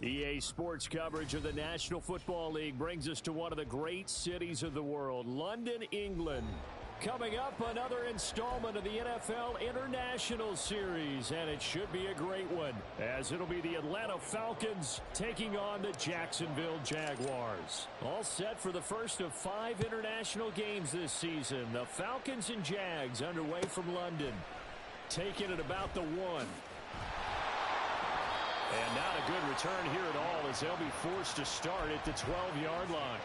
EA Sports coverage of the National Football League brings us to one of the great cities of the world, London, England. Coming up, another installment of the NFL International Series, and it should be a great one, as it'll be the Atlanta Falcons taking on the Jacksonville Jaguars. All set for the first of 5 international games this season. The Falcons and Jags underway from London, taking it about the 1. And not a good return here at all, as they'll be forced to start at the 12-yard line.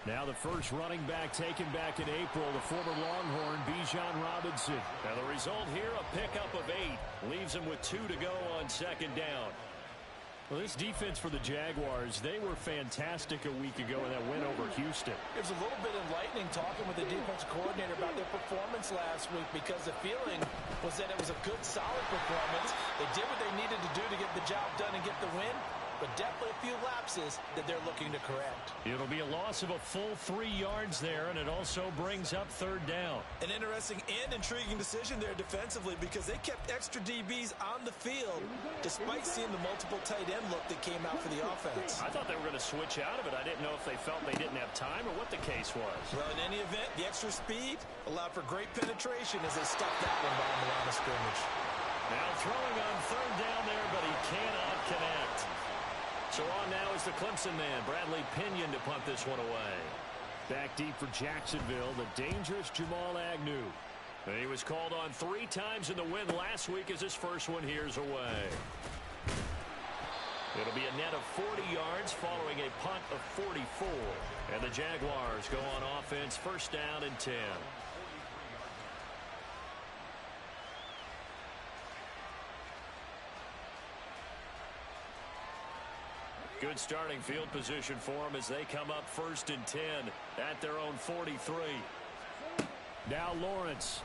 Now the first running back taken back in April, the former Longhorn, Bijan Robinson. Now the result here, a pickup of 8. Leaves him with 2 to go on second down. Well, this defense for the Jaguars, they were fantastic a week ago in that win over Houston. It was a little bit enlightening talking with the defensive coordinator about their performance last week, because the feeling was that it was a good, solid performance. They did what they needed to do to get the job done and get the win, but definitely a few lapses that they're looking to correct. It'll be a loss of a full 3 yards there, and it also brings up third down. An interesting and intriguing decision there defensively, because they kept extra DBs on the field despite seeing the multiple tight end look that came out for the offense. I thought they were going to switch out of it. I didn't know if they felt they didn't have time or what the case was. Well, in any event, the extra speed allowed for great penetration as they stuffed that one behind the line of scrimmage. Now throwing on third down there, but he cannot connect. So on now is the Clemson man, Bradley Pinion, to punt this one away. Back deep for Jacksonville, the dangerous Jamal Agnew. He was called on 3 times in the win last week, as his first one here's away. It'll be a net of 40 yards following a punt of 44. And the Jaguars go on offense, first down and 10. Good starting field position for them as they come up first and 10 at their own 43. Now Lawrence.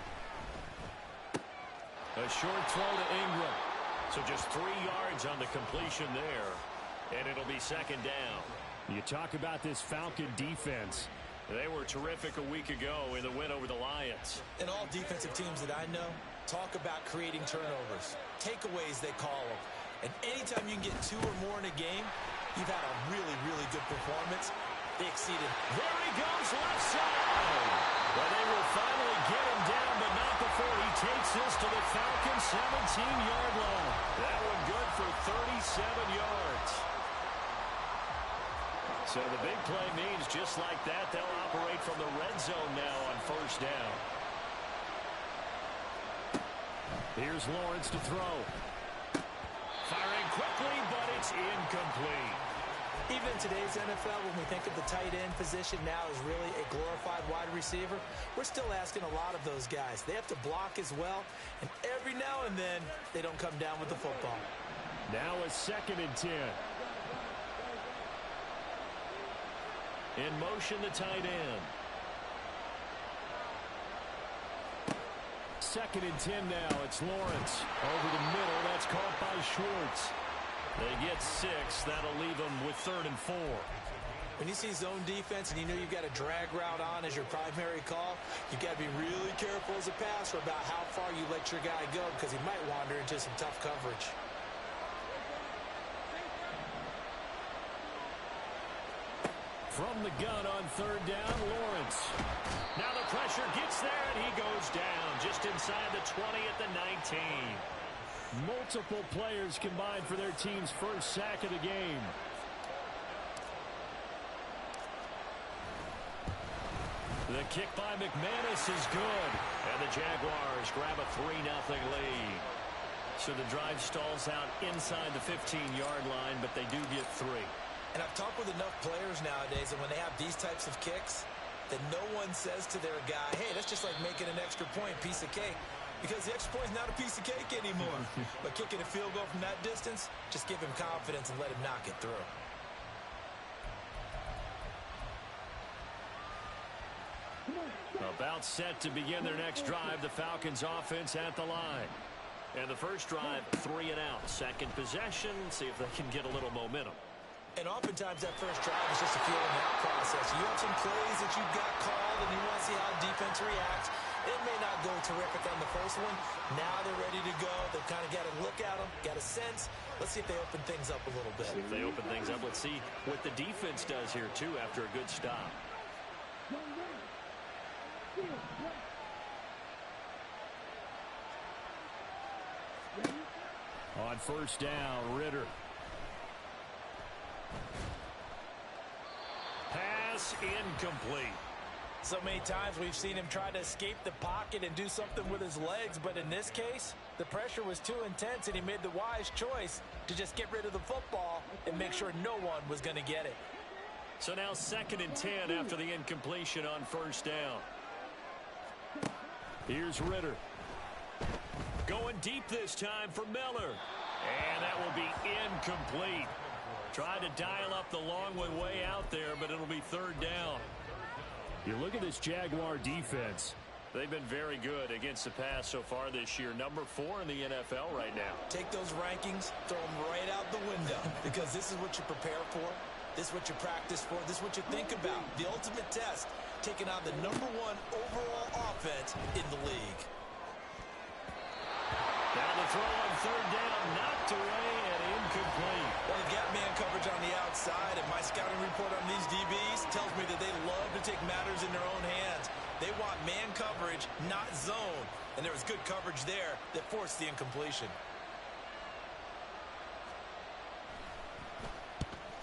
A short throw to Ingram. So just 3 yards on the completion there. And it'll be second down. You talk about this Falcon defense. They were terrific a week ago in the win over the Lions. And all defensive teams that I know talk about creating turnovers. Takeaways, they call them. And anytime you can get 2 or more in a game, you've had a really, really good performance. They exceeded. There he goes, left side. Well, they will finally get him down, but not before he takes this to the Falcons' 17-yard line. That one good for 37 yards. So the big play means just like that, they'll operate from the red zone now on first down. Here's Lawrence to throw. Firing quickly, but it's incomplete. Even in today's NFL, when we think of the tight end position now as really a glorified wide receiver, we're still asking a lot of those guys. They have to block as well, and every now and then, they don't come down with the football. Now a second and 10. In motion, the tight end. Second and 10 now. It's Lawrence. Over the middle. That's caught by Schwartz. They get 6. That'll leave them with 3rd and 4. When you see zone defense and you know you've got a drag route on as your primary call, you've got to be really careful as a passer about how far you let your guy go, because he might wander into some tough coverage. From the gun on third down, Lawrence. Now the pressure gets there, and he goes down just inside the 20 at the 19. Multiple players combined for their team's first sack of the game. The kick by McManus is good, and the Jaguars grab a 3-0 lead. So the drive stalls out inside the 15-yard line, but they do get 3. And I've talked with enough players nowadays, and when they have these types of kicks, that no one says to their guy, hey, that's just like making an extra point, piece of cake. Because the extra point is not a piece of cake anymore. But kicking a field goal from that distance, just give him confidence and let him knock it through. About set to begin their next drive, the Falcons offense at the line. And the first drive, 3 and out. Second possession, see if they can get a little momentum. And oftentimes that first drive is just a feeling out process. You have some plays that you've got called and you want to see how defense reacts. It may not go terrific on the first one. Now they're ready to go. They've kind of got to look at them, got a sense. Let's see if they open things up a little bit. If they open things up, let's see what the defense does here, too, after a good stop. On first down, Ritter. Pass incomplete. So many times we've seen him try to escape the pocket and do something with his legs, but in this case, the pressure was too intense and he made the wise choice to just get rid of the football and make sure no one was going to get it. So now 2nd and 10 after the incompletion on first down. Here's Ritter. Going deep this time for Miller. And that will be incomplete. Tried to dial up the long way out there, but it'll be 3rd down. You look at this Jaguar defense. They've been very good against the pass so far this year. Number 4 in the NFL right now. Take those rankings, throw them right out the window, because this is what you prepare for. This is what you practice for. This is what you think about. The ultimate test, taking on the number 1 overall offense in the league. Now the throw on 3rd down, knocked away and incomplete. Well, they've got man coverage on the outside, and my scouting report on these DBs tells me that they love to take matters in their own hands. They want man coverage, not zone. And there was good coverage there that forced the incompletion.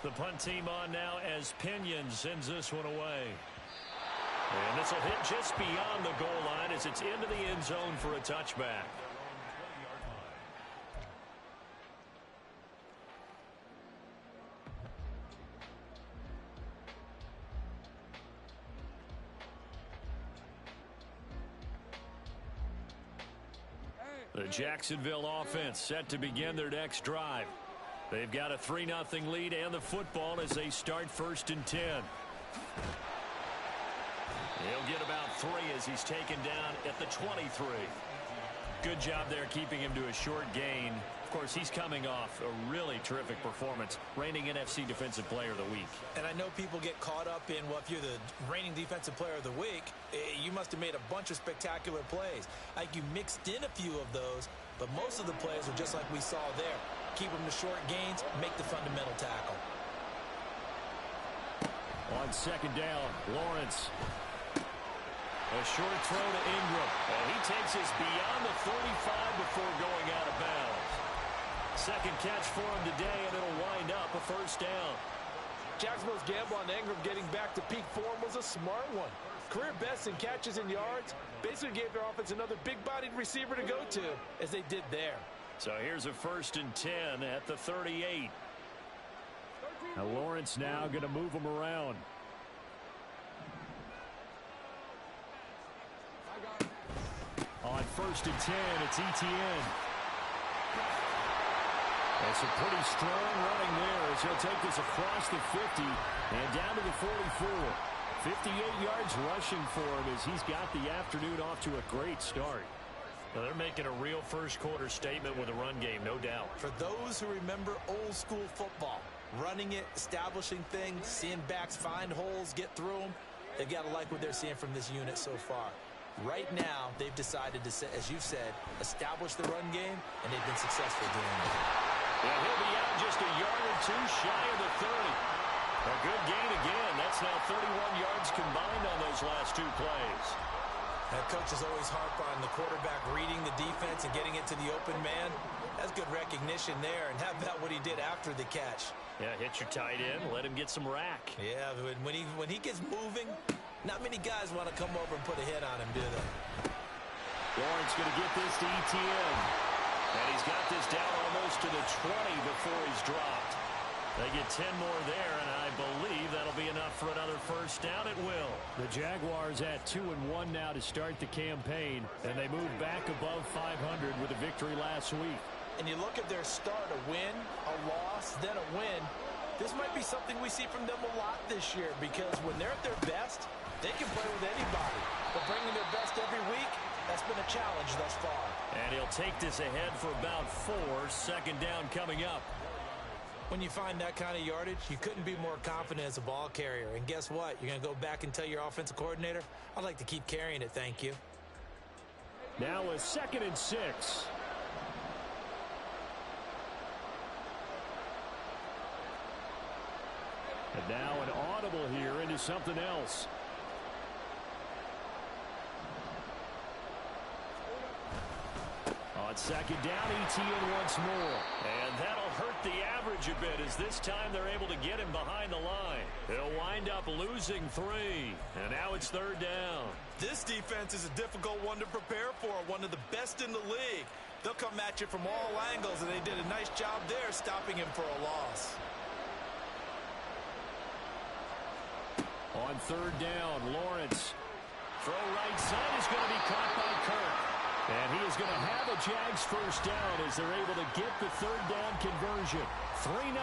The punt team on now as Pinion sends this one away. And this will hit just beyond the goal line as it's into the end zone for a touchback. The Jacksonville offense set to begin their next drive. They've got a 3-0 lead and the football as they start 1st and 10. He'll get about 3 as he's taken down at the 23. Good job there keeping him to a short gain. Of course, he's coming off a really terrific performance, reigning NFC Defensive Player of the Week. And I know people get caught up in, well, if you're the reigning Defensive Player of the Week, you must have made a bunch of spectacular plays. Like you mixed in a few of those, but most of the plays are just like we saw there. Keep them to short gains, make the fundamental tackle. On 2nd down, Lawrence. A short throw to Ingram. And he takes us beyond the 35 before going out of bounds. 2nd catch for him today, and it'll wind up a 1st down. Jacksonville's gamble on Ingram getting back to peak form was a smart one. Career best in catches and yards. Basically gave their offense another big-bodied receiver to go to, as they did there. So here's a 1st and 10 at the 38. Now Lawrence now going to move him around. On 1st and 10, it's Etienne. That's a pretty strong running there as he'll take this across the 50 and down to the 44. 58 yards rushing for him as he's got the afternoon off to a great start. Now they're making a real first-quarter statement with a run game, no doubt. For those who remember old-school football, running it, establishing things, seeing backs find holes, get through them, they've got to like what they're seeing from this unit so far. Right now, they've decided to, as you've said, establish the run game, and they've been successful doing that. Yeah, he'll be out just a yard or 2 shy of the 30. A good gain again. That's now 31 yards combined on those last 2 plays. That coach is always harp on the quarterback reading the defense and getting it to the open man. That's good recognition there. And how about what he did after the catch? Yeah, hit your tight end, let him get some rack. Yeah, when he gets moving, not many guys want to come over and put a hit on him, do they? Lawrence going to get this to Etienne. And he's got this down almost to the 20 before he's dropped. They get 10 more there, and I believe that'll be enough for another 1st down. It will. The Jaguars at 2-1 now to start the campaign, and they move back above 500 with a victory last week. And you look at their start, a win, a loss, then a win. This might be something we see from them a lot this year because when they're at their best, They can play with anybody, but bringing their best every week, that's been a challenge thus far. And he'll take this ahead for about 4. Second down coming up. When you find that kind of yardage, you couldn't be more confident as a ball carrier. And guess what? You're going to go back and tell your offensive coordinator, I'd like to keep carrying it, thank you. Now a 2nd and 6. And now an audible here into something else. On 2nd down, ETN once more. And that'll hurt the average a bit as this time they're able to get him behind the line. He'll wind up losing 3. And now it's 3rd down. This defense is a difficult one to prepare for, one of the best in the league. They'll come at you from all angles, and they did a nice job there stopping him for a loss. On 3rd down, Lawrence. Throw right side is going to be caught by Kirk. And he is going to have a Jags first down as they're able to get the 3rd down conversion. 3-0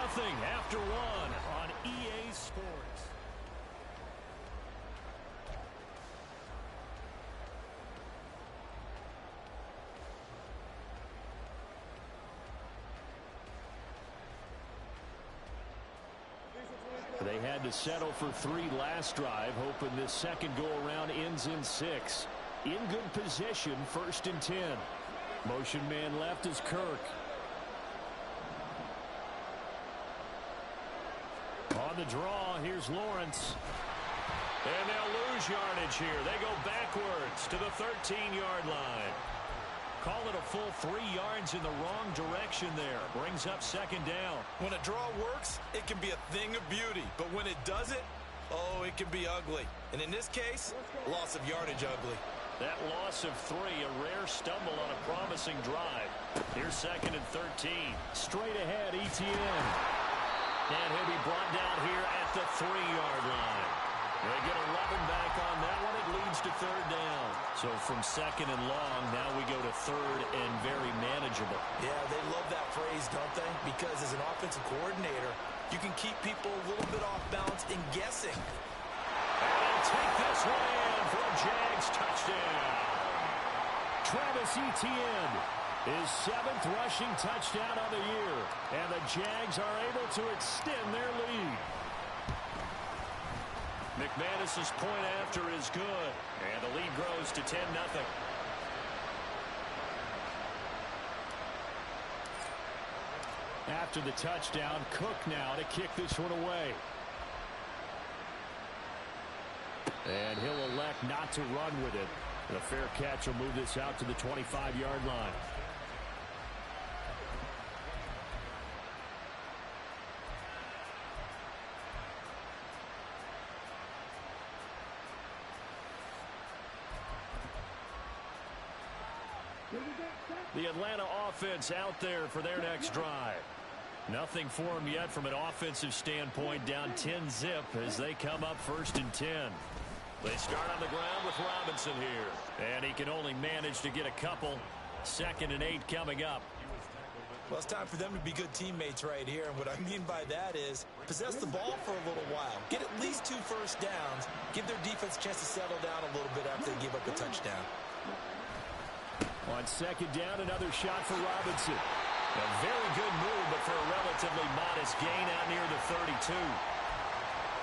after 1 on EA Sports. They had to settle for 3 last drive, hoping this second go-around ends in 6. In good position, 1st and 10. Motion man left is Kirk. On the draw, here's Lawrence. And they'll lose yardage here. They go backwards to the 13-yard line. Call it a full 3 yards in the wrong direction there. Brings up 2nd down. When a draw works, it can be a thing of beauty. But when it doesn't, oh, it can be ugly. And in this case, loss of yardage ugly. That loss of 3, a rare stumble on a promising drive. Here's 2nd and 13. Straight ahead, ETN. And he'll be brought down here at the 3-yard line. They get 11 back on that one. It leads to 3rd down. So from 2nd and long, now we go to 3rd and very manageable. Yeah, they love that phrase, don't they? Because as an offensive coordinator, you can keep people a little bit off balance in guessing. And they'll take this one in for a Jags touchdown. Travis Etienne, his 7th rushing touchdown of the year. And the Jags are able to extend their lead. McManus's point after is good. And the lead grows to 10-0. After the touchdown, Cook now to kick this one away. And he'll elect not to run with it. And a fair catch will move this out to the 25-yard line. The Atlanta offense out there for their next drive. Nothing for them yet from an offensive standpoint, down 10-zip as they come up 1st and 10. They start on the ground with Robinson here. And he can only manage to get a couple. 2nd and 8 coming up. Well, it's time for them to be good teammates right here. And what I mean by that is possess the ball for a little while. Get at least 2 first downs. Give their defense a chance to settle down a little bit after they give up a touchdown. On 2nd down, another shot for Robinson. A very good move, but for a relatively modest gain out near the 32.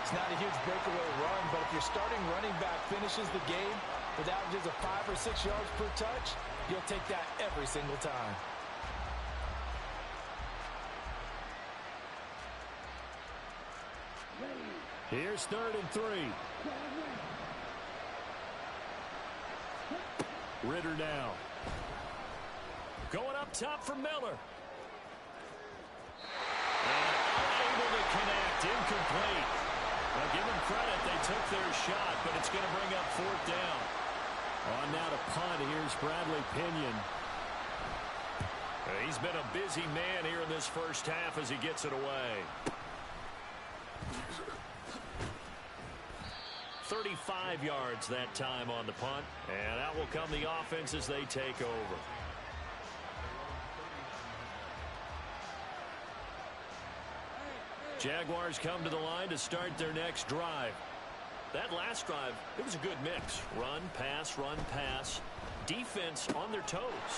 It's not a huge breakaway run, but if your starting running back finishes the game with averages of 5 or 6 yards per touch, you'll take that every single time. Here's 3rd and 3. Ritter now. Going up top for Miller. And unable to connect. Incomplete. Well, give them credit. They took their shot, but it's going to bring up 4th down. On now to punt. Here's Bradley Pinion. He's been a busy man here in this first half as he gets it away. 35 yards that time on the punt. And out will come the offense as they take over. Jaguars come to the line to start their next drive. That last drive, it was a good mix. Run, pass, defense on their toes.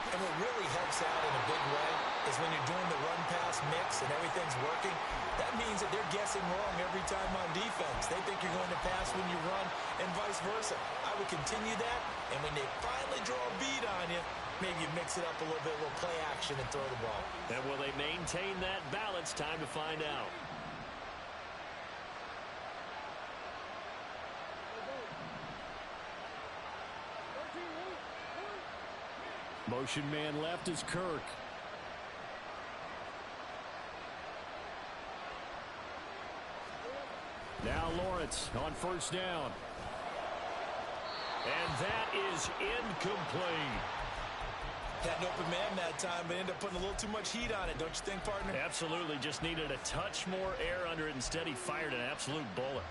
And what really helps out in a big way is when you're doing the run-pass mix and everything's working, that means that they're guessing wrong every time on defense. They think you're going to pass when you run and vice versa. I would continue that, and when they finally draw a beat on you, maybe you mix it up a little bit, a little play action and throw the ball. And will they maintain that balance? Time to find out. Motion man left is Kirk. Now Lawrence on first down. And that is incomplete. Had an open man that time, but ended up putting a little too much heat on it, don't you think, partner? Absolutely. Just needed a touch more air under it. Instead, he fired an absolute bullet.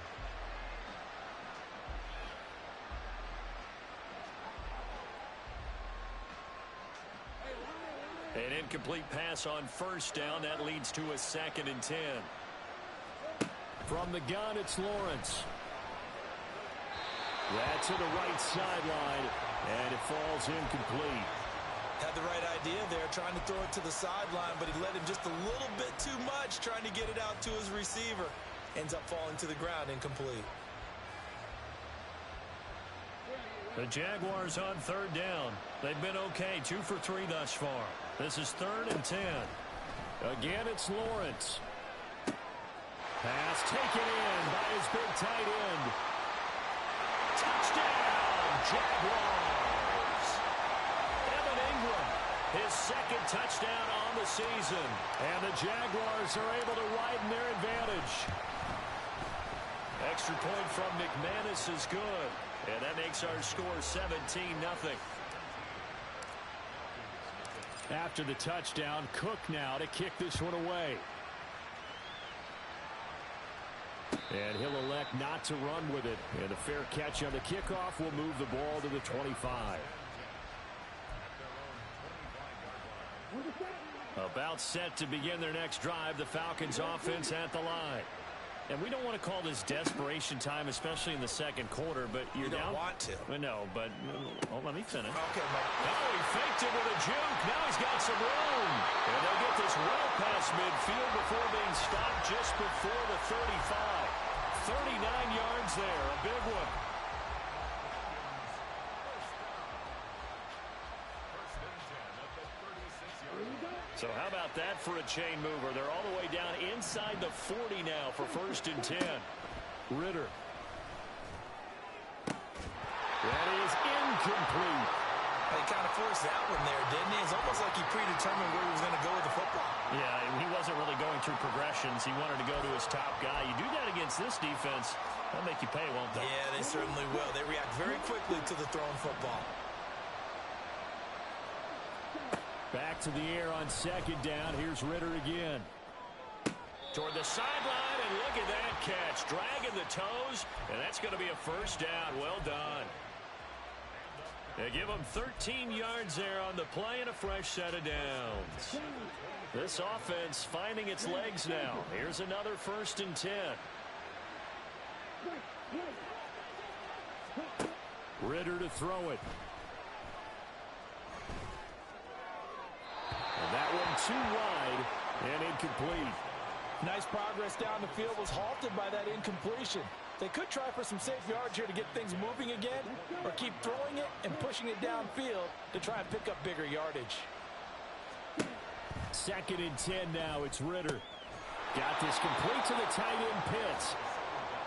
An incomplete pass on first down. That leads to a 2nd and 10. From the gun, it's Lawrence. That's to the right sideline, and it falls incomplete. Had the right idea there, trying to throw it to the sideline, but he let him just a little bit too much, trying to get it out to his receiver. Ends up falling to the ground, incomplete. The Jaguars on third down. They've been okay, 2 for 3 thus far. This is 3rd and 10. Again, it's Lawrence. Pass taken in by his big tight end. Touchdown, Jaguars. Evan Ingram, his 2nd touchdown on the season. And the Jaguars are able to widen their advantage. Extra point from McManus is good. And that makes our score 17-0. After the touchdown, Cook now to kick this one away. And he'll elect not to run with it. And a fair catch on the kickoff will move the ball to the 25. About set to begin their next drive, the Falcons offense at the line. And we don't want to call this desperation time, especially in the second quarter, but you don't want to. No, but let me finish. Okay, Mike. Oh, he faked it with a juke. Now he's got some room. And they'll get this well past midfield before being stopped just before the 35. 39 yards there, a big one. So how about that for a chain mover? They're all the way down inside the 40 now for 1st and 10. Ritter. That is incomplete. He kind of forced that one there, didn't he? It's almost like he predetermined where he was going to go with the football. Yeah, he wasn't really going through progressions. He wanted to go to his top guy. You do that against this defense, they'll make you pay, won't they? Yeah, they certainly will. They react very quickly to the thrown football. Back to the air on 2nd down. Here's Ritter again. Toward the sideline, and look at that catch. Dragging the toes, and that's going to be a 1st down. Well done. They give him 13 yards there on the play and a fresh set of downs. This offense finding its legs now. Here's another 1st and 10. Ritter to throw it. And that one too wide and incomplete. Nice progress down the field was halted by that incompletion. They could try for some safe yards here to get things moving again, or keep throwing it and pushing it downfield to try and pick up bigger yardage. 2nd and 10 now. It's Ritter. Got this complete to the tight end Pitts.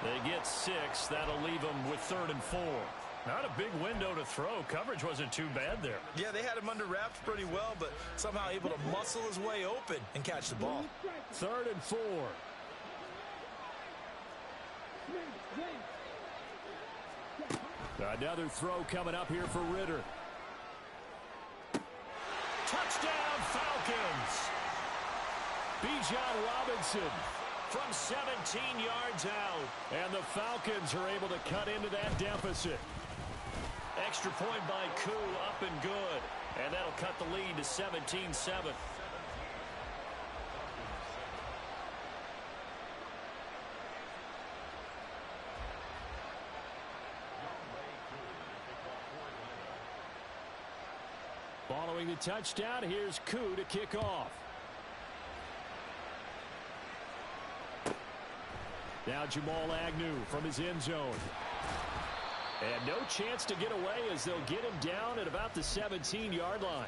They get 6. That'll leave them with 3rd and 4. Not a big window to throw. Coverage wasn't too bad there. Yeah, they had him under wraps pretty well, but somehow able to muscle his way open and catch the ball. 3rd and 4. Another throw coming up here for Ritter. Touchdown Falcons. Bijan Robinson from 17 yards out. And the Falcons are able to cut into that deficit. Extra point by Koo, up and good. And that'll cut the lead to 17-7. Following the touchdown, here's Koo to kick off. Now Jamal Agnew from his end zone. And no chance to get away as they'll get him down at about the 17-yard line.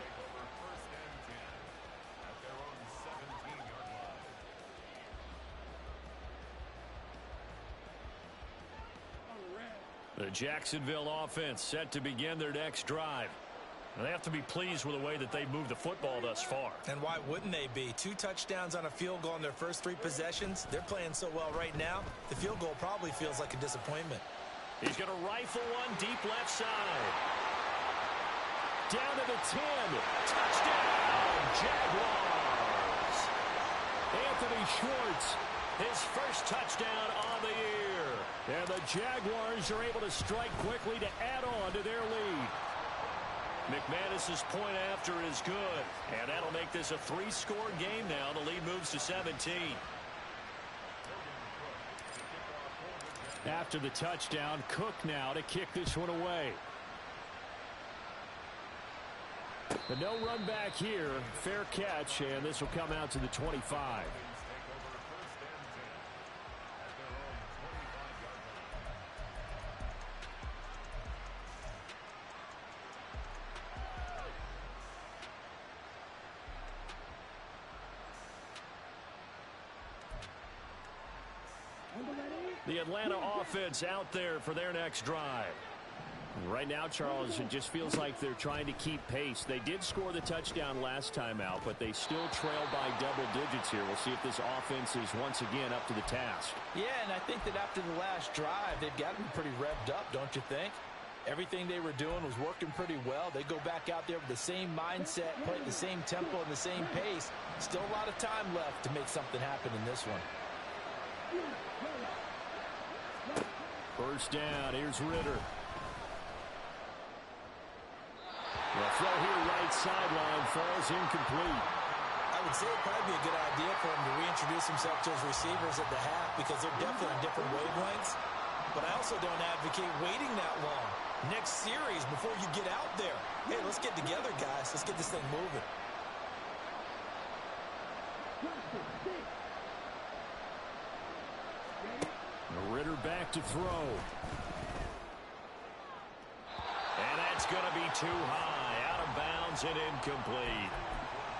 The Jacksonville offense set to begin their next drive. And they have to be pleased with the way that they've moved the football thus far. And why wouldn't they be? 2 touchdowns on a field goal in their first 3 possessions. They're playing so well right now, the field goal probably feels like a disappointment. He's going to rifle one deep left side. Down to the 10. Touchdown, Jaguars. Anthony Schwartz, his first touchdown on the year. And the Jaguars are able to strike quickly to add on to their lead. McManus's point after is good. And that'll make this a 3-score game now. The lead moves to 17. After the touchdown, Cook now to kick this one away. But no run back here. Fair catch, and this will come out to the 25. The Atlanta offense out there for their next drive. Right now, Charles, it just feels like they're trying to keep pace. They did score the touchdown last time out, but they still trail by double digits here. We'll see if this offense is once again up to the task. Yeah, and I think that after the last drive, they've got to be pretty revved up, don't you think? Everything they were doing was working pretty well. They go back out there with the same mindset, play at the same tempo and the same pace. Still a lot of time left to make something happen in this one. First down, here's Ritter. The throw here right sideline falls incomplete. I would say it'd probably be a good idea for him to reintroduce himself to his receivers at the half because they're definitely on different wavelengths. But I also don't advocate waiting that long. Next series before you get out there. Hey, let's get together, guys. Let's get this thing moving. Ritter back to throw. And that's going to be too high. Out of bounds and incomplete.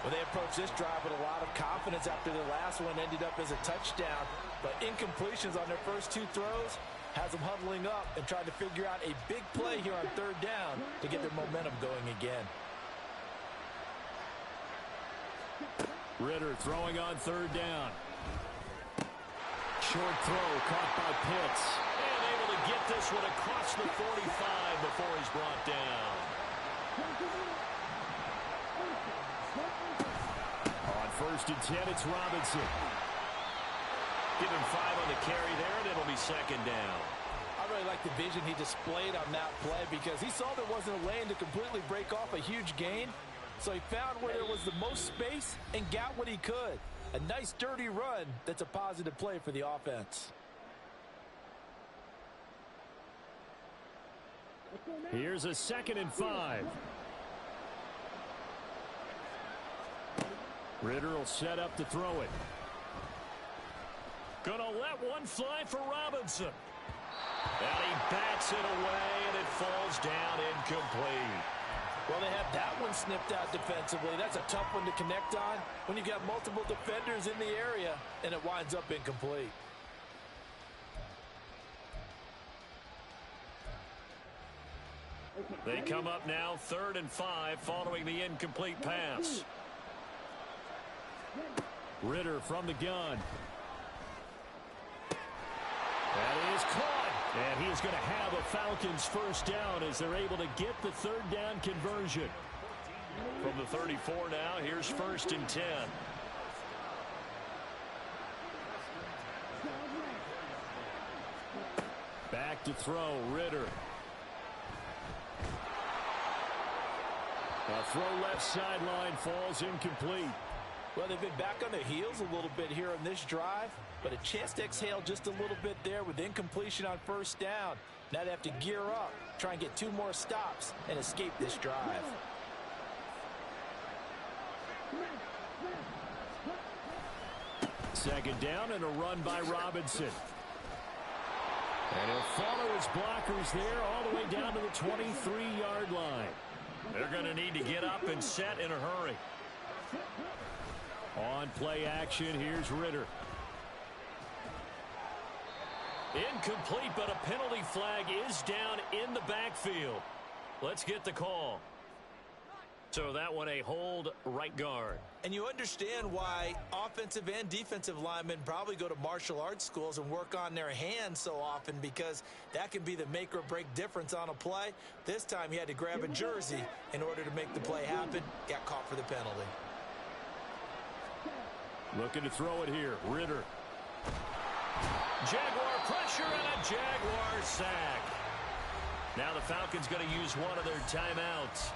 Well, they approached this drive with a lot of confidence after the last one ended up as a touchdown. But incompletions on their first 2 throws has them huddling up and trying to figure out a big play here on 3rd down to get their momentum going again. Ritter throwing on 3rd down. Short throw caught by Pitts. And able to get this one across the 45 before he's brought down. On 1st and 10, it's Robinson. Give him 5 on the carry there, and it'll be 2nd down. I really like the vision he displayed on that play because he saw there wasn't a lane to completely break off a huge gain. So he found where there was the most space and got what he could. A nice dirty run that's a positive play for the offense. Here's a 2nd and 5. Ritter will set up to throw it. Gonna let one fly for Robinson. And he bats it away, and it falls down incomplete. Well, they have that one snipped out defensively. That's a tough one to connect on when you got multiple defenders in the area, and it winds up incomplete. They come up now 3rd and 5 following the incomplete pass. Ritter from the gun. That is caught. And he is going to have a Falcons first down as they're able to get the 3rd down conversion. From the 34 now, here's 1st and 10. Back to throw, Ritter. A throw left sideline falls incomplete. Well, they've been back on their heels a little bit here on this drive, but a chance to exhale just a little bit there with incompletion on 1st down. Now they have to gear up, try and get 2 more stops, and escape this drive. Second down and a run by Robinson. And he'll follow his blockers there all the way down to the 23-yard line. They're going to need to get up and set in a hurry. On play action, here's Ritter. Incomplete, but a penalty flag is down in the backfield. Let's get the call. So that one a hold right guard. And you understand why offensive and defensive linemen probably go to martial arts schools and work on their hands so often, because that can be the make or break difference on a play. This time he had to grab a jersey in order to make the play happen. Got caught for the penalty. Looking to throw it here. Ritter. Jaguar pressure and a Jaguar sack. Now the Falcons going to use one of their timeouts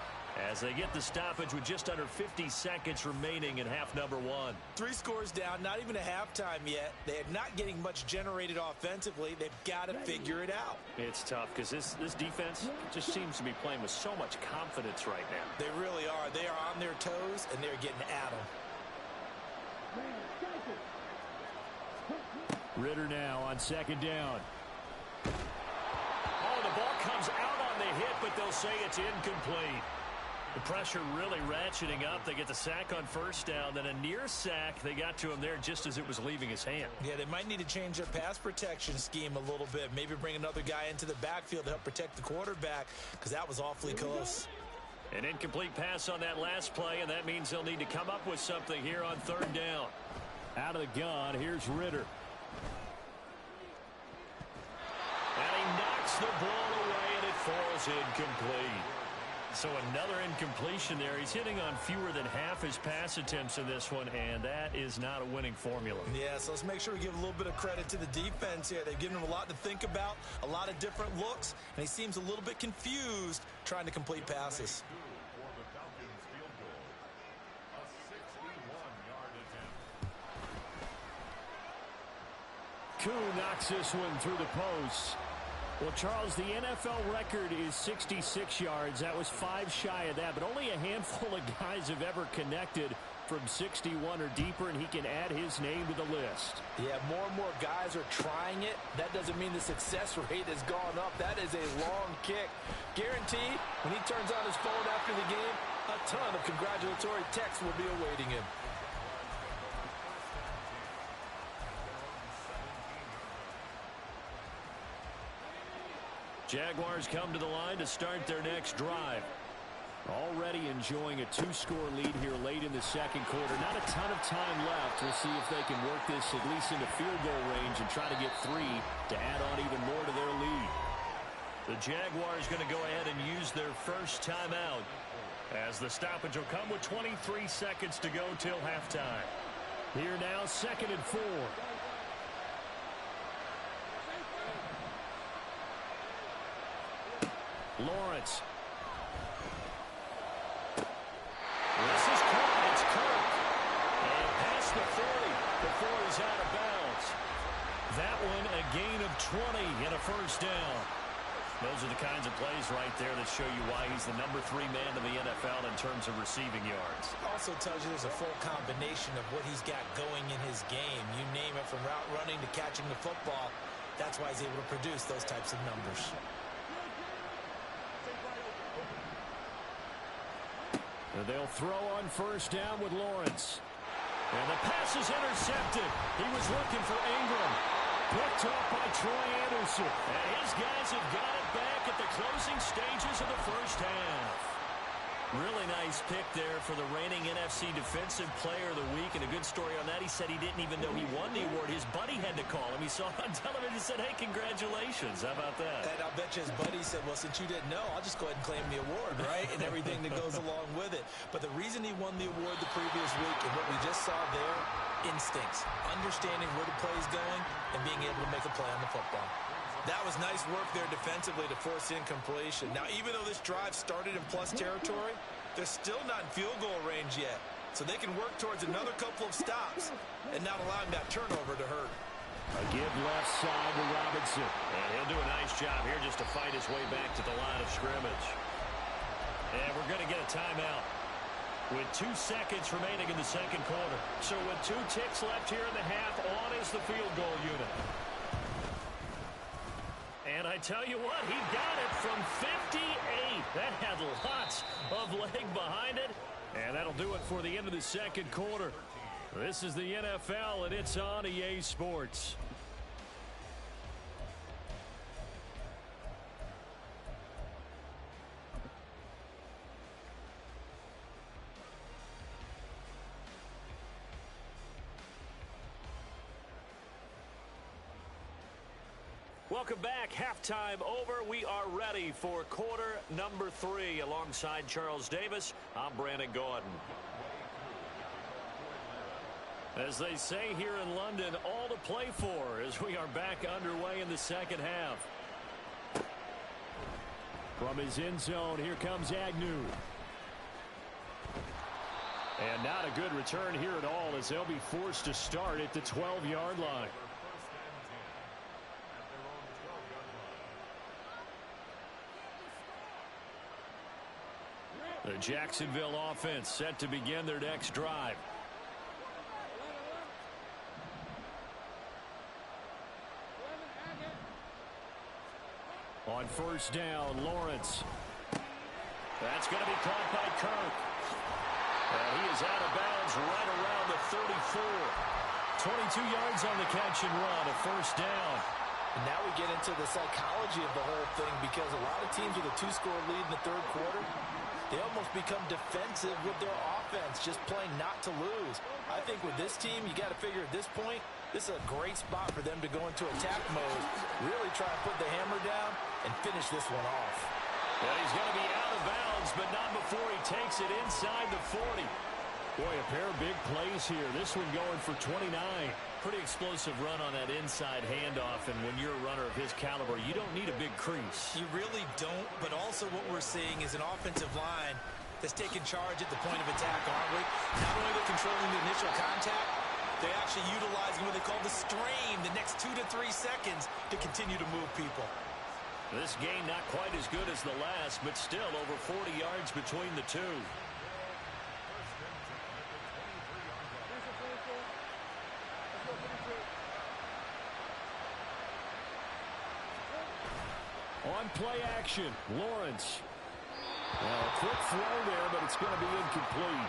as they get the stoppage with just under 50 seconds remaining in half number one. 3 scores down, not even a halftime yet. They're not getting much generated offensively. They've got to figure it out. It's tough because this defense just seems to be playing with so much confidence right now. They really are. They are on their toes, and they're getting at them. Ritter now on second down. Oh, the ball comes out on the hit, but they'll say it's incomplete. The pressure really ratcheting up. They get the sack on first down, then a near sack. They got to him there just as it was leaving his hand. Yeah, they might need to change their pass protection scheme a little bit. Maybe bring another guy into the backfield to help protect the quarterback, because that was awfully close. An incomplete pass on that last play, and that means they'll need to come up with something here on third down. Out of the gun, here's Ritter. And he knocks the ball away, and it falls incomplete. So another incompletion there. He's hitting on fewer than half his pass attempts in this one, and that is not a winning formula. Yeah, so let's make sure we give a little bit of credit to the defense here. They've given him a lot to think about, a lot of different looks, and he seems a little bit confused trying to complete passes. Koo knocks this one through the post. Well, Charles, the NFL record is 66 yards. That was 5 shy of that, but only a handful of guys have ever connected from 61 or deeper, and he can add his name to the list. Yeah, more and more guys are trying it. That doesn't mean the success rate has gone up. That is a long kick. Guaranteed, when he turns on his phone after the game, a ton of congratulatory texts will be awaiting him. Jaguars come to the line to start their next drive. Already enjoying a 2-score lead here late in the second quarter. Not a ton of time left. We'll see if they can work this at least into field goal range and try to get 3 to add on even more to their lead. The Jaguars going to go ahead and use their first timeout, as the stoppage will come with 23 seconds to go till halftime. Here now, 2nd and 4. Lawrence. This is Kirk. It's Kirk. And past the 40 before he's out of bounds. That one a gain of 20 and a first down. Those are the kinds of plays right there that show you why he's the number 3 man in the NFL in terms of receiving yards. Also tells you there's a full combination of what he's got going in his game. You name it, from route running to catching the football. That's why he's able to produce those types of numbers. And they'll throw on first down with Lawrence. And the pass is intercepted. He was looking for Ingram. Picked off by Troy Anderson. And his guys have got it back at the closing stages of the first half. Really nice pick there for the reigning NFC Defensive Player of the Week. And a good story on that, he said he didn't even know he won the award. His buddy had to call him. He saw it on television and said, hey, congratulations. How about that? And I'll bet you his buddy said, well, since you didn't know, I'll just go ahead and claim the award, right? And everything that goes along with it. But the reason he won the award the previous week, and what we just saw there, instincts, understanding where the play is going, and being able to make a play on the football. That was nice work there defensively to force incompletion. Now, even though this drive started in plus territory, they're still not in field goal range yet. So they can work towards another couple of stops and not allowing that turnover to hurt. A give left side to Robinson. And he'll do a nice job here just to fight his way back to the line of scrimmage. And we're going to get a timeout. with 2 seconds remaining in the second quarter. So with 2 ticks left here in the half, on is the field goal unit. And I tell you what, he got it from 58. That had lots of leg behind it. And that'll do it for the end of the second quarter. This is the NFL, and it's on EA Sports. Welcome back. Halftime over. We are ready for quarter number 3. Alongside Charles Davis, I'm Brandon Gaudin. As they say here in London, all to play for as we are back underway in the second half. From his end zone, here comes Agnew. And not a good return here at all as they'll be forced to start at the 12-yard line. The Jacksonville offense set to begin their next drive. On first down, Lawrence. That's going to be caught by Kirk. And he is out of bounds right around the 34. 22 yards on the catch and run, a first down. And now we get into the psychology of the whole thing, because a lot of teams with a 2-score lead in the third quarter, they almost become defensive with their offense, just playing not to lose. I think with this team, you got to figure at this point, this is a great spot for them to go into attack mode, really try and put the hammer down and finish this one off. Well, he's going to be out of bounds, but not before he takes it inside the 40. Boy, a pair of big plays here. This one going for 29. Pretty explosive run on that inside handoff, and when you're a runner of his caliber, you don't need a big crease. You really don't, but also what we're seeing is an offensive line that's taking charge at the point of attack, aren't we? Not only they're controlling the initial contact, they're actually utilizing what they call the strain, the next 2 to 3 seconds to continue to move people. This game not quite as good as the last, but still over 40 yards between the two. On play action, Lawrence. Well, a quick throw there, but it's going to be incomplete.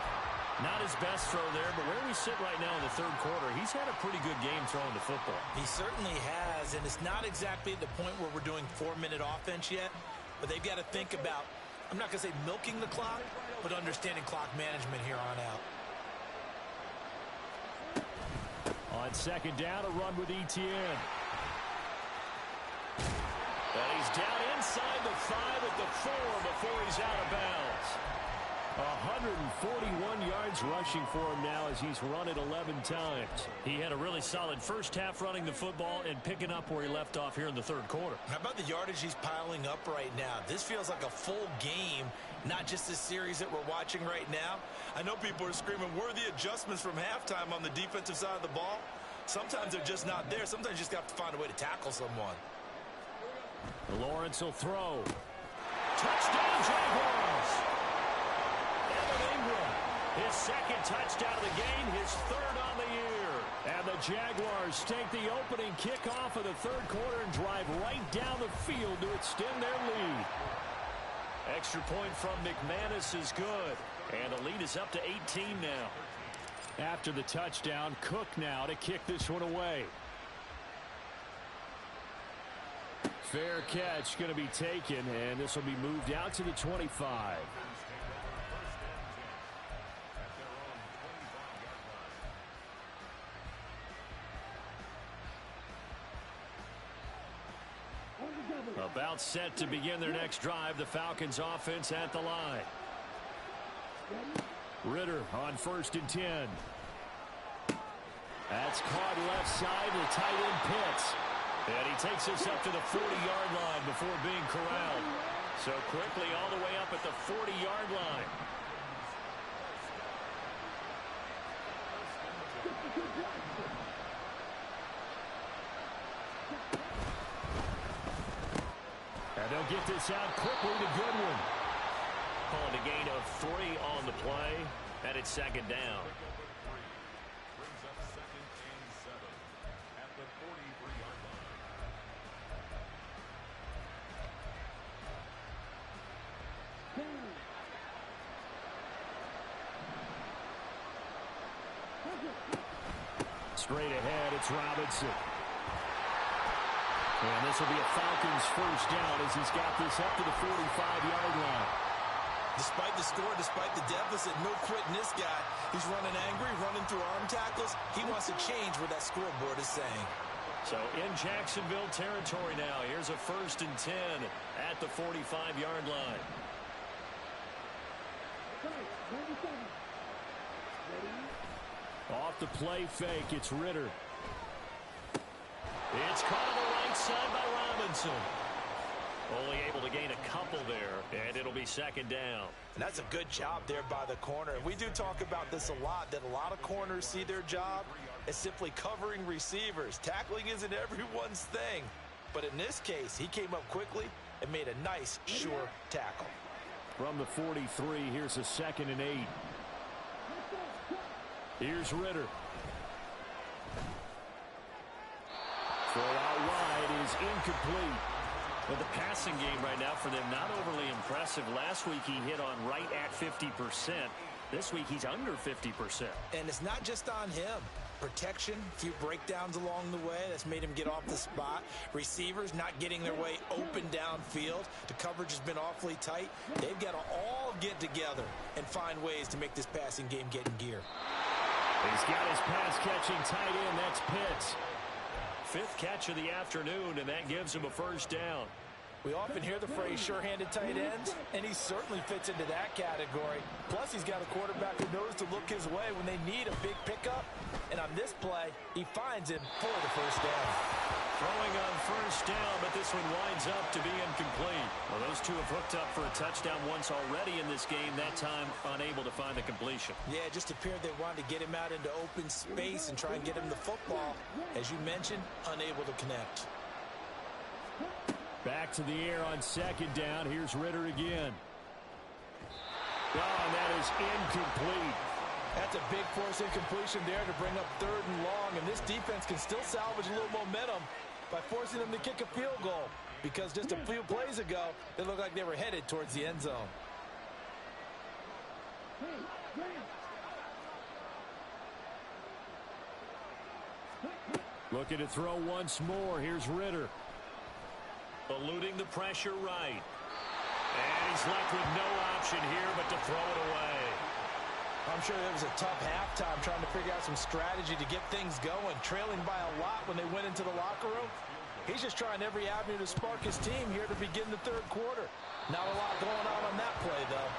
Not his best throw there, but where we sit right now in the third quarter, he's had a pretty good game throwing the football. He certainly has, and it's not exactly at the point where we're doing 4-minute offense yet, but they've got to think about, I'm not going to say milking the clock, but understanding clock management here on out. On second down, a run with Etienne. And he's down inside the 5 at the 4 before he's out of bounds. 141 yards rushing for him now as he's run it 11 times. He had a really solid first half running the football and picking up where he left off here in the third quarter. How about the yardage he's piling up right now? This feels like a full game, not just this series that we're watching right now. I know people are screaming, where are the adjustments from halftime on the defensive side of the ball? Sometimes they're just not there. Sometimes you just got to find a way to tackle someone. Lawrence will throw. Touchdown, Jaguars! Evan Ingram, his second touchdown of the game, his third on the year. And the Jaguars take the opening kickoff of the third quarter and drive right down the field to extend their lead. Extra point from McManus is good. And the lead is up to 18 now. After the touchdown, Cook now to kick this one away. Fair catch going to be taken, and this will be moved out to the 25. About set to begin their next drive, the Falcons offense at the line. Ritter on 1st and 10. That's caught left side, the tight end Pitts. And he takes us up to the 40-yard line before being corralled. So quickly all the way up at the 40-yard line. And they'll get this out quickly to Goodwin. Calling a gain of 3 on the play. And it's second down. Straight ahead, it's Robinson. And this will be a Falcons first down as he's got this up to the 45-yard line. Despite the score, despite the deficit, no quitting this guy. He's running angry, running through arm tackles. He wants to change what that scoreboard is saying. So in Jacksonville territory now. Here's a 1st and 10 at the 45-yard line. Off the play fake, it's Ritter. It's caught on the right side by Robinson. Only able to gain a couple there, and it'll be second down. And that's a good job there by the corner. And we do talk about this a lot, that a lot of corners see their job as simply covering receivers. Tackling isn't everyone's thing. But in this case, he came up quickly and made a nice, sure tackle. From the 43, here's a 2nd and 8. Here's Ritter. Throw out wide is incomplete. But the passing game right now for them, not overly impressive. Last week he hit on right at 50%. This week he's under 50%. And it's not just on him. Protection, a few breakdowns along the way. That's made him get off the spot. Receivers not getting their way open downfield. The coverage has been awfully tight. They've got to all get together and find ways to make this passing game get in gear. He's got his pass-catching tight end. That's Pitts. 5th catch of the afternoon, and that gives him a first down. We often hear the phrase sure-handed tight ends, and he certainly fits into that category. Plus, he's got a quarterback who knows to look his way when they need a big pickup. And on this play, he finds him for the first down. Throwing on first down, but this one winds up to be incomplete. Well, those two have hooked up for a touchdown once already in this game, that time unable to find the completion. Yeah, it just appeared they wanted to get him out into open space and try and get him the football. As you mentioned, unable to connect. Back to the air on 2nd down. Here's Ritter again. Oh, and that is incomplete. That's a big force incompletion there to bring up 3rd and long. And this defense can still salvage a little momentum by forcing them to kick a field goal. Because just a few plays ago, they looked like they were headed towards the end zone. Looking to throw once more. Here's Ritter. Eluding the pressure right. And he's left with no option here but to throw it away. I'm sure it was a tough halftime trying to figure out some strategy to get things going. Trailing by a lot when they went into the locker room. He's just trying every avenue to spark his team here to begin the 3rd quarter. Not a lot going on that play, though.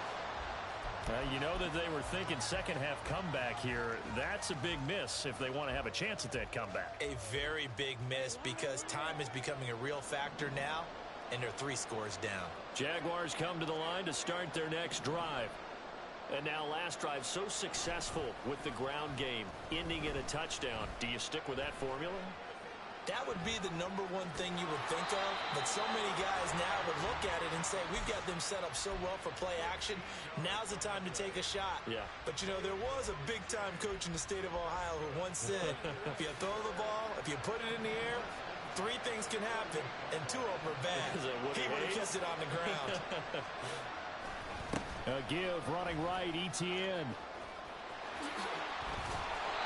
You know that they were thinking second half comeback here. That's a big miss if they want to have a chance at that comeback. A very big miss because time is becoming a real factor now, and they're 3 scores down. Jaguars come to the line to start their next drive. And now last drive so successful with the ground game, ending in a touchdown. Do you stick with that formula? That would be the #1 thing you would think of, but so many guys now would look at it and say, we've got them set up so well for play action, now's the time to take a shot. Yeah. But, you know, there was a big-time coach in the state of Ohio who once said, if you throw the ball, if you put it in the air, 3 things can happen, and 2 of them are bad. He would have kept it on the ground. A give running right, Etienne.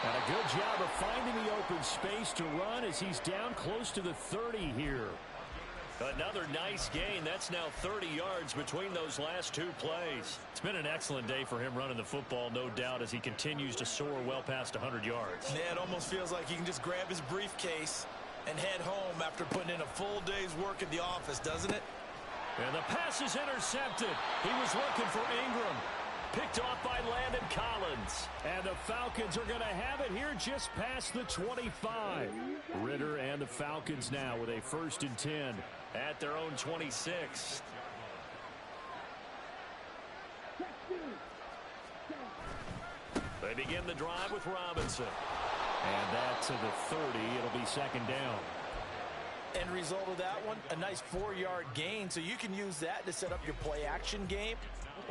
And a good job of finding the open space to run as he's down close to the 30 here. Another nice gain. That's now 30 yards between those last 2 plays. It's been an excellent day for him running the football, no doubt, as he continues to soar well past 100 yards. Yeah, it almost feels like he can just grab his briefcase and head home after putting in a full day's work at the office, doesn't it? And the pass is intercepted. He was looking for Ingram. Picked off by Landon Collins. And the Falcons are going to have it here just past the 25. Ritter and the Falcons now with a 1st and 10 at their own 26. They begin the drive with Robinson. And that to the 30. It'll be 2nd down. End result of that one, a nice 4-yard gain. So you can use that to set up your play-action game,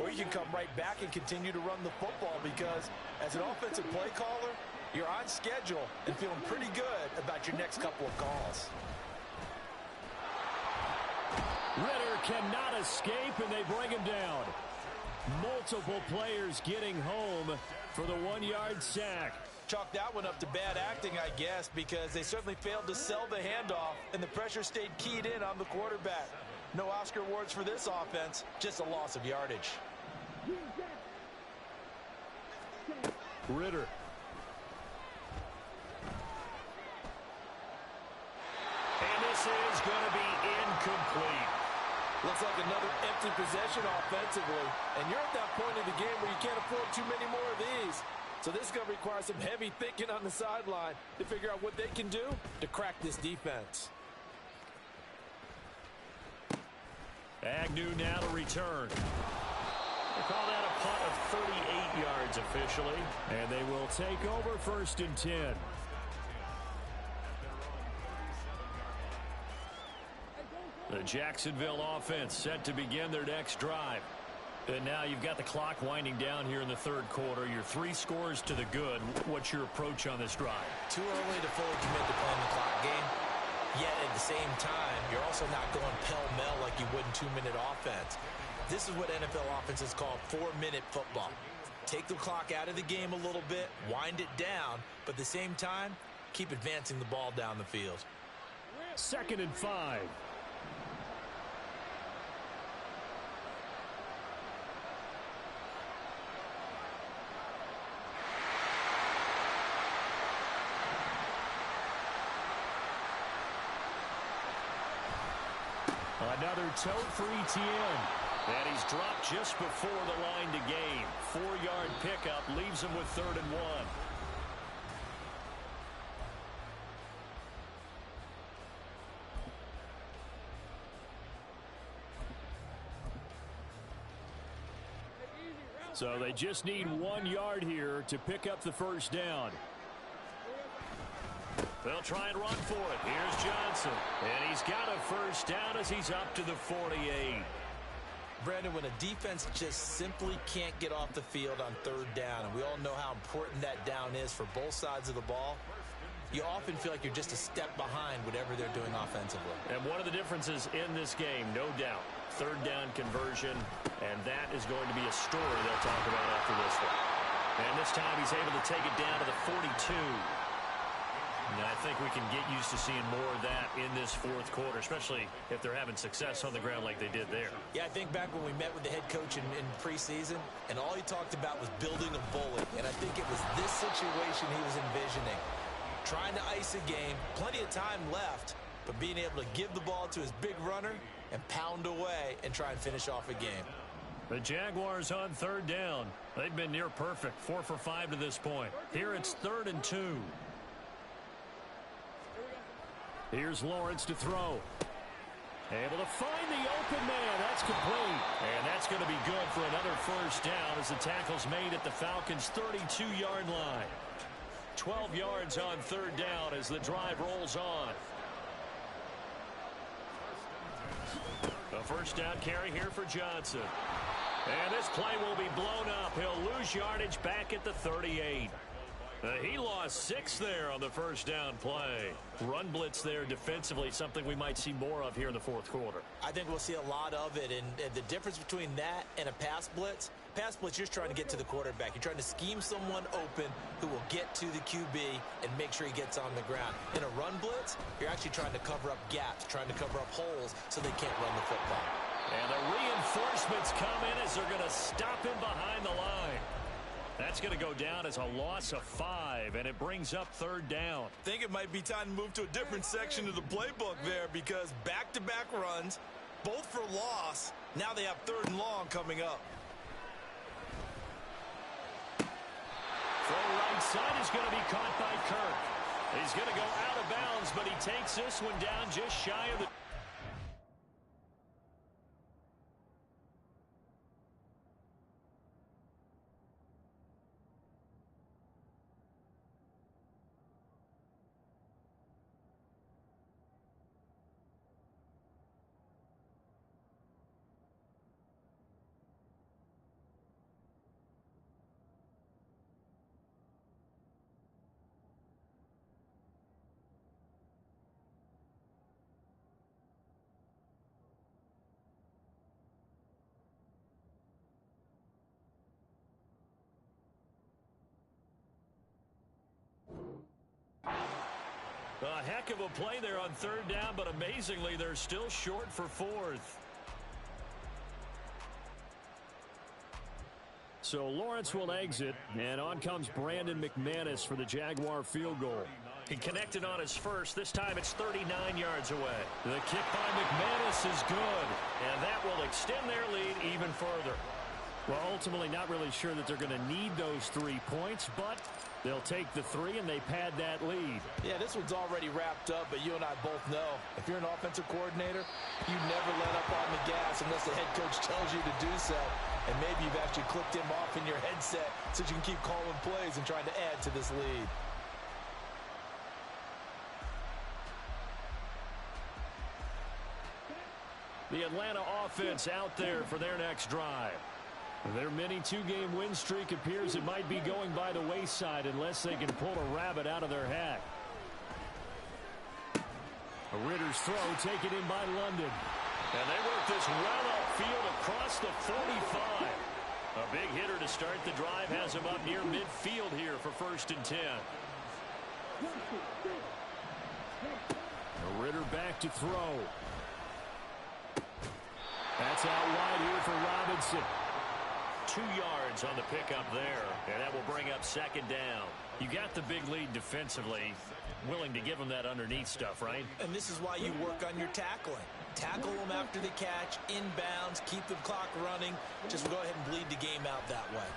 or you can come right back and continue to run the football because as an offensive play caller, you're on schedule and feeling pretty good about your next couple of calls. Ridder cannot escape, and they bring him down. Multiple players getting home for the 1-yard sack. Chalk that one up to bad acting, I guess, because they certainly failed to sell the handoff, and the pressure stayed keyed in on the quarterback. No Oscar awards for this offense, just a loss of yardage. Ridder. And this is going to be incomplete. Looks like another empty possession offensively, and you're at that point in the game where you can't afford too many more of these. So this is going to require some heavy thinking on the sideline to figure out what they can do to crack this defense. Agnew now to return. They call that a punt of 38 yards officially, and they will take over 1st and 10. The Jacksonville offense set to begin their next drive. And now you've got the clock winding down here in the 3rd quarter. Your 3 scores to the good. What's your approach on this drive? Too early to fully commit to playing the clock game. Yet at the same time, you're also not going pell-mell like you would in 2-minute offense. This is what NFL offenses call 4-minute football. Take the clock out of the game a little bit, wind it down, but at the same time, keep advancing the ball down the field. 2nd and 5. Another tote for Etienne. And he's dropped just before the line to gain. 4-yard pickup leaves him with 3rd and 1. So they just need 1 yard here to pick up the 1st down. They'll try and run for it. Here's Johnson. And he's got a 1st down as he's up to the 48. Brandon, when a defense just simply can't get off the field on 3rd down, and we all know how important that down is for both sides of the ball, you often feel like you're just a step behind whatever they're doing offensively. And one of the differences in this game, no doubt, 3rd down conversion, and that is going to be a story they'll talk about after this one. And this time he's able to take it down to the 42. And I think we can get used to seeing more of that in this 4th quarter, especially if they're having success on the ground like they did there. Yeah, I think back when we met with the head coach in preseason, and all he talked about was building a bully. And I think it was this situation he was envisioning. Trying to ice a game, plenty of time left, but being able to give the ball to his big runner and pound away and try and finish off a game. The Jaguars on 3rd down. They've been near perfect, 4 for 5 to this point. Here it's 3rd and 2. Here's Lawrence to throw. Able to find the open man. That's complete. And that's going to be good for another 1st down as the tackle's made at the Falcons' 32-yard line. 12 yards on 3rd down as the drive rolls on. A 1st down carry here for Johnson. And this play will be blown up. He'll lose yardage back at the 38. He lost 6 there on the 1st down play. Run blitz there defensively, something we might see more of here in the 4th quarter. I think we'll see a lot of it, and the difference between that and a pass blitz, you're just trying to get to the quarterback. You're trying to scheme someone open who will get to the QB and make sure he gets on the ground. In a run blitz, you're actually trying to cover up gaps, trying to cover up holes so they can't run the football. And the reinforcements come in as they're going to stop him behind the line. That's going to go down as a loss of 5, and it brings up 3rd down. I think it might be time to move to a different section of the playbook there because back-to-back runs, both for loss. Now they have 3rd and long coming up. Throw right side is going to be caught by Kirk. He's going to go out of bounds, but he takes this one down just shy of the... A heck of a play there on third down, but amazingly, they're still short for fourth. So Lawrence will exit, and on comes Brandon McManus for the Jaguar field goal. He connected on his first. This time it's 39 yards away. The kick by McManus is good, and that will extend their lead even further. Well, ultimately not really sure that they're going to need those 3 points, but they'll take the 3 and they pad that lead. Yeah, this one's already wrapped up, but you and I both know if you're an offensive coordinator, you never let up on the gas unless the head coach tells you to do so. And maybe you've actually clicked him off in your headset so you can keep calling plays and trying to add to this lead. The Atlanta offense out there for their next drive. Their mini 2-game win streak appears it might be going by the wayside unless they can pull a rabbit out of their hat. Ritter's throw taken in by London. And they work this well upfield across the 45. A big hitter to start the drive has him up near midfield here for 1st and 10. Ritter back to throw. That's out wide here for Robinson. 2 yards on the pickup there, and that will bring up 2nd down. You got the big lead defensively. Willing to give them that underneath stuff, right? And this is why you work on your tackling. Tackle them after the catch, inbounds, keep the clock running. Just go ahead and bleed the game out that way.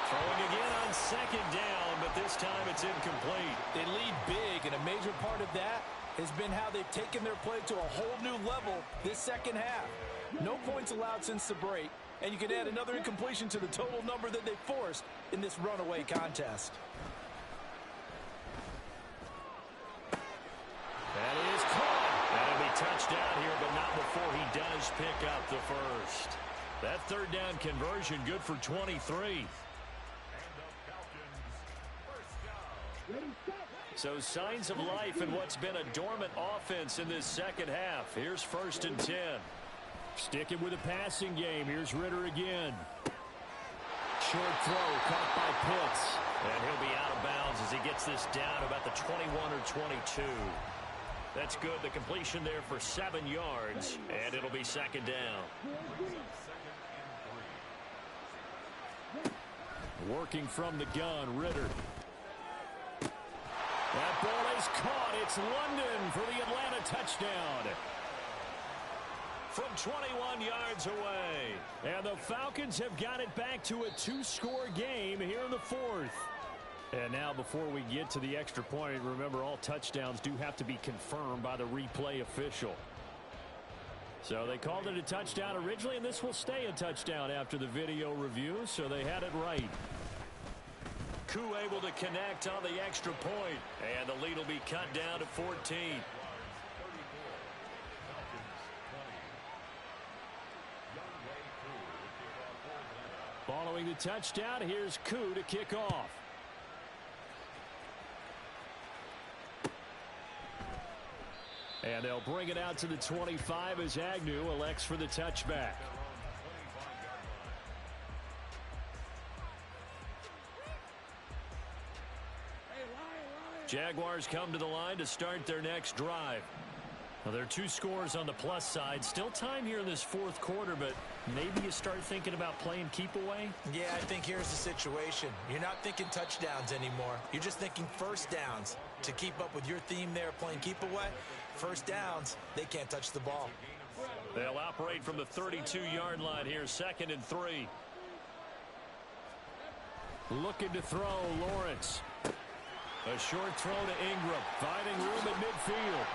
Throwing again on 2nd down, but this time it's incomplete. They lead big, and a major part of that has been how they've taken their play to a whole new level this second half. No points allowed since the break, and you can add another incompletion to the total number that they forced in this runaway contest. That is caught. That'll be touchdown here, but not before he does pick up the first. That 3rd down conversion good for 23. So signs of life in what's been a dormant offense in this second half. Here's 1st and 10. Sticking with a passing game. Here's Ritter again. Short throw caught by Pitts. And he'll be out of bounds as he gets this down about the 21 or 22. That's good. The completion there for 7 yards, and it'll be 2nd down. Working from the gun, Ritter. That ball is caught. It's London for the Atlanta touchdown. From 21 yards away. And the Falcons have got it back to a 2-score game here in the 4th. And now before we get to the extra point, remember all touchdowns do have to be confirmed by the replay official. So they called it a touchdown originally, and this will stay a touchdown after the video review, so they had it right. Koo able to connect on the extra point, and the lead will be cut down to 14. Following the touchdown, here's Koo to kick off. And they'll bring it out to the 25 as Agnew elects for the touchback. Jaguars come to the line to start their next drive. Well, there are 2 scores on the plus side. Still time here in this 4th quarter, but maybe you start thinking about playing keep away? Yeah, I think here's the situation. You're not thinking touchdowns anymore. You're just thinking 1st downs. To keep up with your theme there, playing keep away, 1st downs, they can't touch the ball. They'll operate from the 32-yard line here, 2nd and 3. Looking to throw, Lawrence. A short throw to Ingram, finding room at midfield.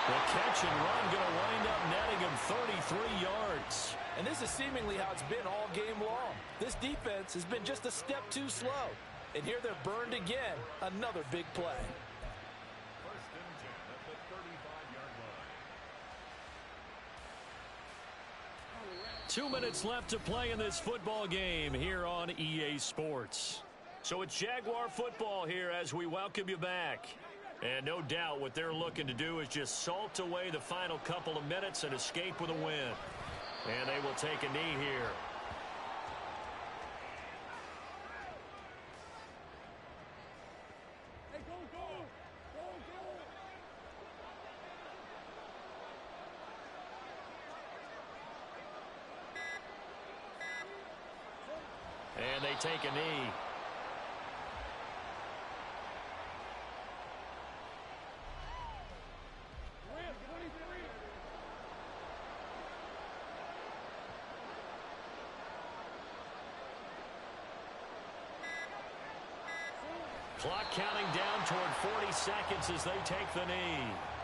The catch and run going to wind up netting him 33 yards. And this is seemingly how it's been all game long. This defense has been just a step too slow. And here they're burned again. Another big play. 2 minutes left to play in this football game here on EA Sports. So it's Jaguar football here as we welcome you back. And no doubt what they're looking to do is just salt away the final couple of minutes and escape with a win. And they will take a knee here. And they take a knee. Clock counting down toward 40 seconds as they take the knee.